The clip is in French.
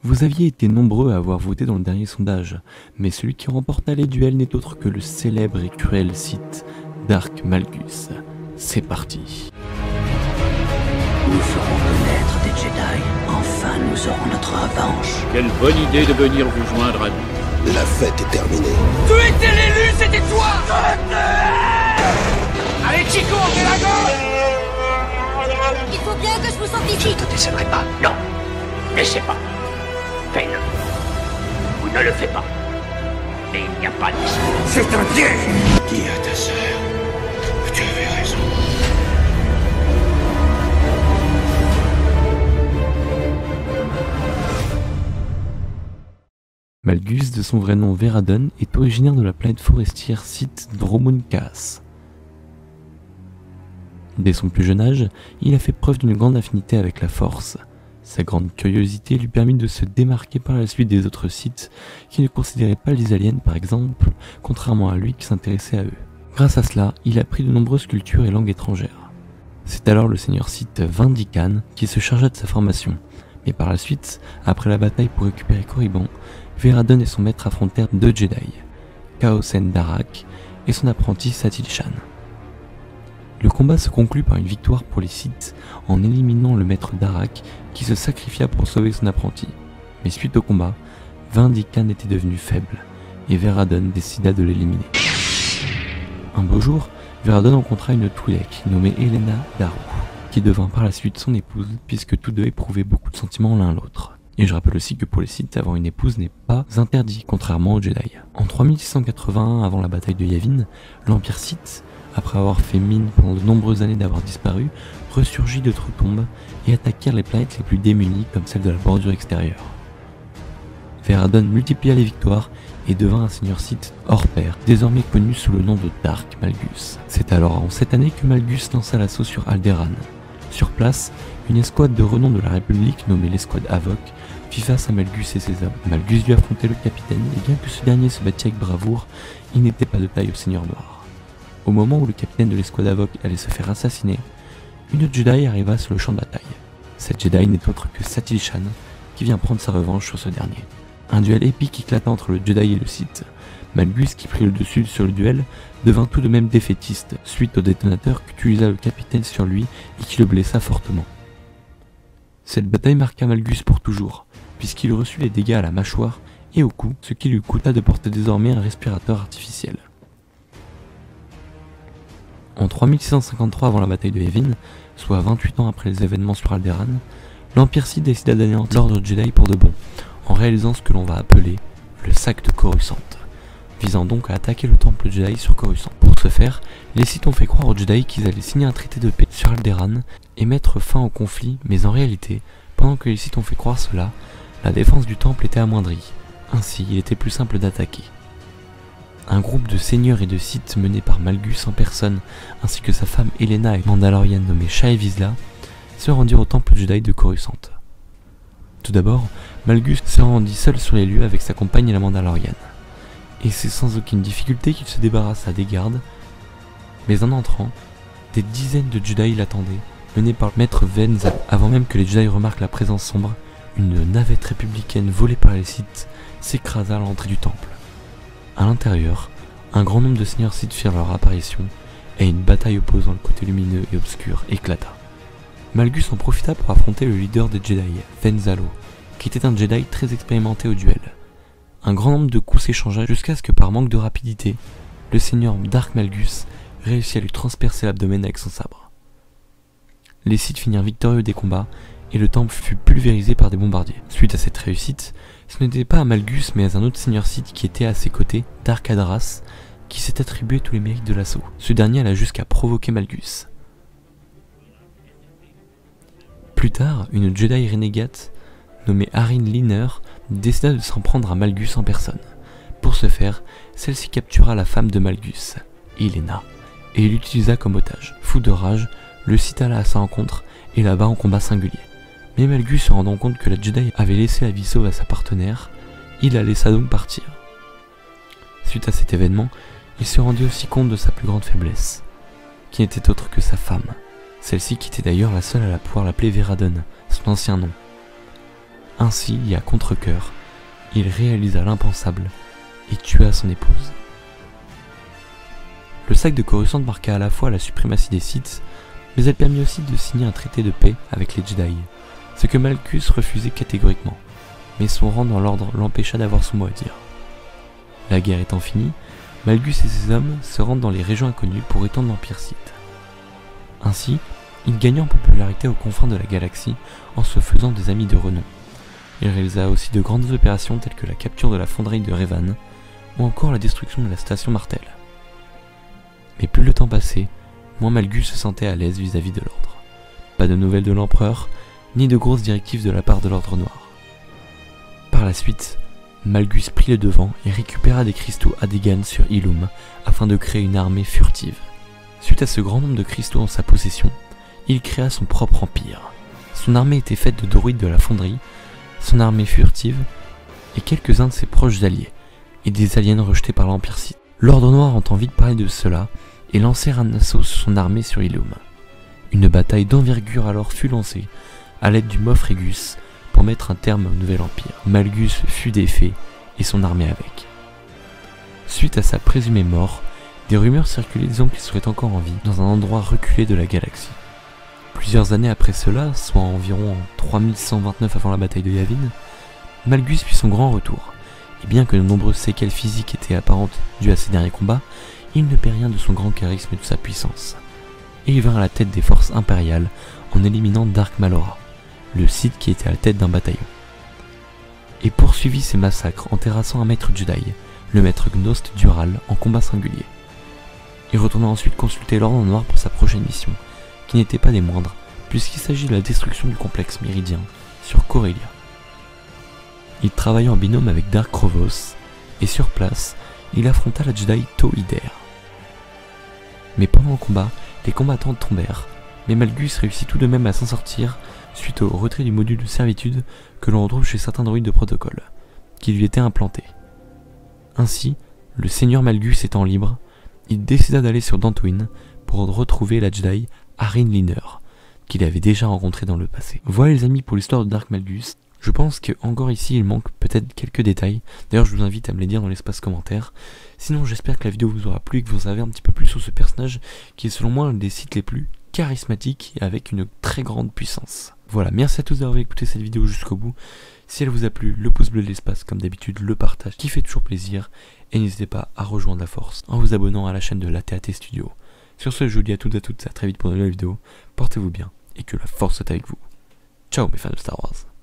Vous aviez été nombreux à avoir voté dans le dernier sondage, mais celui qui remporta les duels n'est autre que le célèbre et cruel Sith Dark Malgus. C'est parti. Nous ferons le maître des Jedi. Enfin, nous aurons notre revanche. Quelle bonne idée de venir vous joindre à nous. La fête est terminée. Tu étais l'élu, c'était toi. Allez, Chico, on fait la gauche. Il faut bien que je vous sanctifie. Je te décèlerai pas. Non. N'essaie pas. Fais-le. Ou ne le fais pas. Et il n'y a pas d'issue. C'est un piège. Dis à ta sœur que tu avais raison. Malgus, de son vrai nom Veradon, est originaire de la planète forestière Sith Dromund Kaas. Dès son plus jeune âge, il a fait preuve d'une grande affinité avec la Force. Sa grande curiosité lui permit de se démarquer par la suite des autres Sith qui ne considéraient pas les aliens par exemple, contrairement à lui qui s'intéressait à eux. Grâce à cela, il a appris de nombreuses cultures et langues étrangères. C'est alors le seigneur Sith Vindican qui se chargea de sa formation, mais par la suite, après la bataille pour récupérer Korriban, Veradon et son maître affrontèrent deux Jedi, Kaosen Darak et son apprenti Satele Shan. Le combat se conclut par une victoire pour les Sith en éliminant le maître Darak qui se sacrifia pour sauver son apprenti. Mais suite au combat, Vindican était devenu faible et Veradon décida de l'éliminer. Un beau jour, Veradon rencontra une Twi'lek nommée Elena Daru, qui devint par la suite son épouse puisque tous deux éprouvaient beaucoup de sentiments l'un l'autre. Et je rappelle aussi que pour les Sith, avoir une épouse n'est pas interdit, contrairement aux Jedi. En 3681, avant la bataille de Yavin, l'Empire Sith, après avoir fait mine pendant de nombreuses années d'avoir disparu, ressurgit d'outre-tombe et attaquèrent les planètes les plus démunies comme celle de la bordure extérieure. Veradon multiplia les victoires et devint un seigneur Sith hors pair, désormais connu sous le nom de Dark Malgus. C'est alors en cette année que Malgus lança l'assaut sur Alderaan. Sur place, une escouade de renom de la République, nommée l'escouade Havok, fit face à Malgus et ses hommes. Malgus dut affronter le capitaine, et bien que ce dernier se bâtit avec bravoure, il n'était pas de taille au Seigneur Noir. Au moment où le capitaine de l'escouade Havok allait se faire assassiner, une Jedi arriva sur le champ de bataille. Cette Jedi n'est autre que Satele Shan, qui vient prendre sa revanche sur ce dernier. Un duel épique éclata entre le Jedi et le Sith. Malgus, qui prit le dessus sur le duel, devint tout de même défaitiste, suite au détonateur qu'utilisa le capitaine sur lui et qui le blessa fortement. Cette bataille marqua Malgus pour toujours, puisqu'il reçut les dégâts à la mâchoire et au cou, ce qui lui coûta de porter désormais un respirateur artificiel. En 3653 avant la bataille de Yavin, soit 28 ans après les événements sur Alderaan, l'Empire Sith décida d'anéantir l'ordre Jedi pour de bon, en réalisant ce que l'on va appeler le sac de Coruscant, visant donc à attaquer le temple Jedi sur Coruscant. Pour ce faire, les Sith ont fait croire aux Jedi qu'ils allaient signer un traité de paix sur Alderaan et mettre fin au conflit, mais en réalité, pendant que les Sith ont fait croire cela, la défense du temple était amoindrie, ainsi il était plus simple d'attaquer. Un groupe de seigneurs et de Sith mené par Malgus en personne, ainsi que sa femme Elena et Mandalorienne nommée Shae Vizsla, se rendirent au temple Jedi de Coruscant. Tout d'abord, Malgus se rendit seul sur les lieux avec sa compagne et la Mandalorienne. Et c'est sans aucune difficulté qu'il se débarrassa des gardes, mais en entrant, des dizaines de Jedi l'attendaient, menés par le maître Venza. Avant même que les Jedi remarquent la présence sombre, une navette républicaine volée par les Sith s'écrasa à l'entrée du temple. À l'intérieur, un grand nombre de seigneurs Sith firent leur apparition, et une bataille opposant le côté lumineux et obscur éclata. Malgus en profita pour affronter le leader des Jedi, Venzalo, qui était un Jedi très expérimenté au duel. Un grand nombre de coups s'échangea jusqu'à ce que par manque de rapidité, le seigneur Dark Malgus réussit à lui transpercer l'abdomen avec son sabre. Les Sith finirent victorieux des combats et le temple fut pulvérisé par des bombardiers. Suite à cette réussite, ce n'était pas à Malgus mais à un autre seigneur Sith qui était à ses côtés, Dark Adras, qui s'est attribué tous les mérites de l'assaut. Ce dernier alla jusqu'à provoquer Malgus. Plus tard, une Jedi renégate nommée Arin Liner décida de s'en prendre à Malgus en personne. Pour ce faire, celle-ci captura la femme de Malgus, Elena, et l'utilisa comme otage. Fou de rage, le Sith alla à sa rencontre et la bat en combat singulier. Mais Malgus, se rendant compte que la Jedi avait laissé la vie sauve à sa partenaire, il la laissa donc partir. Suite à cet événement, il se rendit aussi compte de sa plus grande faiblesse, qui n'était autre que sa femme, celle-ci qui était d'ailleurs la seule à pouvoir l'appeler Veradon, son ancien nom. Ainsi, et à contre-cœur, il réalisa l'impensable et tua son épouse. Le sac de Coruscant marqua à la fois la suprématie des Sith, mais elle permit aussi de signer un traité de paix avec les Jedi, ce que Malgus refusait catégoriquement, mais son rang dans l'ordre l'empêcha d'avoir son mot à dire. La guerre étant finie, Malgus et ses hommes se rendent dans les régions inconnues pour étendre l'Empire Sith. Ainsi, il gagna en popularité aux confins de la galaxie en se faisant des amis de renom. Il réalisa aussi de grandes opérations telles que la capture de la fonderie de Revan ou encore la destruction de la station Martel. Mais plus le temps passait, moins Malgus se sentait à l'aise vis-à-vis de l'ordre. Pas de nouvelles de l'empereur, ni de grosses directives de la part de l'ordre noir. Par la suite, Malgus prit le devant et récupéra des cristaux Adegan sur Ilum afin de créer une armée furtive. Suite à ce grand nombre de cristaux en sa possession, il créa son propre empire. Son armée était faite de droïdes de la fonderie, son armée furtive et quelques-uns de ses proches alliés, et des aliens rejetés par l'Empire Sith. L'Ordre Noir entend vite parler de cela et lancèrent un assaut sur son armée sur Ilum. Une bataille d'envergure alors fut lancée, à l'aide du Moff Regus, pour mettre un terme au nouvel empire. Malgus fut défait, et son armée avec. Suite à sa présumée mort, des rumeurs circulaient disant qu'il serait encore en vie dans un endroit reculé de la galaxie. Plusieurs années après cela, soit environ en 3129 avant la bataille de Yavin, Malgus fit son grand retour, et bien que de nombreuses séquelles physiques étaient apparentes dues à ses derniers combats, il ne perd rien de son grand charisme et de sa puissance. Et il vint à la tête des forces impériales en éliminant Dark Malora, le Sith qui était à la tête d'un bataillon, et poursuivit ses massacres en terrassant un maître Jedi, le maître Gnost Dural, en combat singulier. Il retourna ensuite consulter l'Ordre Noir pour sa prochaine mission, qui n'était pas des moindres, puisqu'il s'agit de la destruction du complexe méridien sur Corellia. Il travailla en binôme avec Dark Krovos, et sur place, il affronta la Jedi Toider. Mais pendant le combat, les combattants tombèrent, mais Malgus réussit tout de même à s'en sortir suite au retrait du module de servitude que l'on retrouve chez certains droïdes de protocole, qui lui étaient implantés. Ainsi, le seigneur Malgus étant libre, il décida d'aller sur Dantooine pour retrouver la Jedi Arin Liner, qu'il avait déjà rencontrée dans le passé. Voilà les amis pour l'histoire de Dark Malgus. Je pense que encore ici il manque peut-être quelques détails, d'ailleurs je vous invite à me les dire dans l'espace commentaire. Sinon j'espère que la vidéo vous aura plu et que vous en savez un petit peu plus sur ce personnage qui est selon moi l'un des Sith les plus charismatiques et avec une très grande puissance. Voilà, merci à tous d'avoir écouté cette vidéo jusqu'au bout. Si elle vous a plu, le pouce bleu de l'espace comme d'habitude, le partage qui fait toujours plaisir, et n'hésitez pas à rejoindre la force en vous abonnant à la chaîne de l'ATAT Studio. Sur ce, je vous dis à toutes et à toutes à très vite pour de nouvelles vidéos, portez-vous bien et que la force soit avec vous. Ciao mes fans de Star Wars.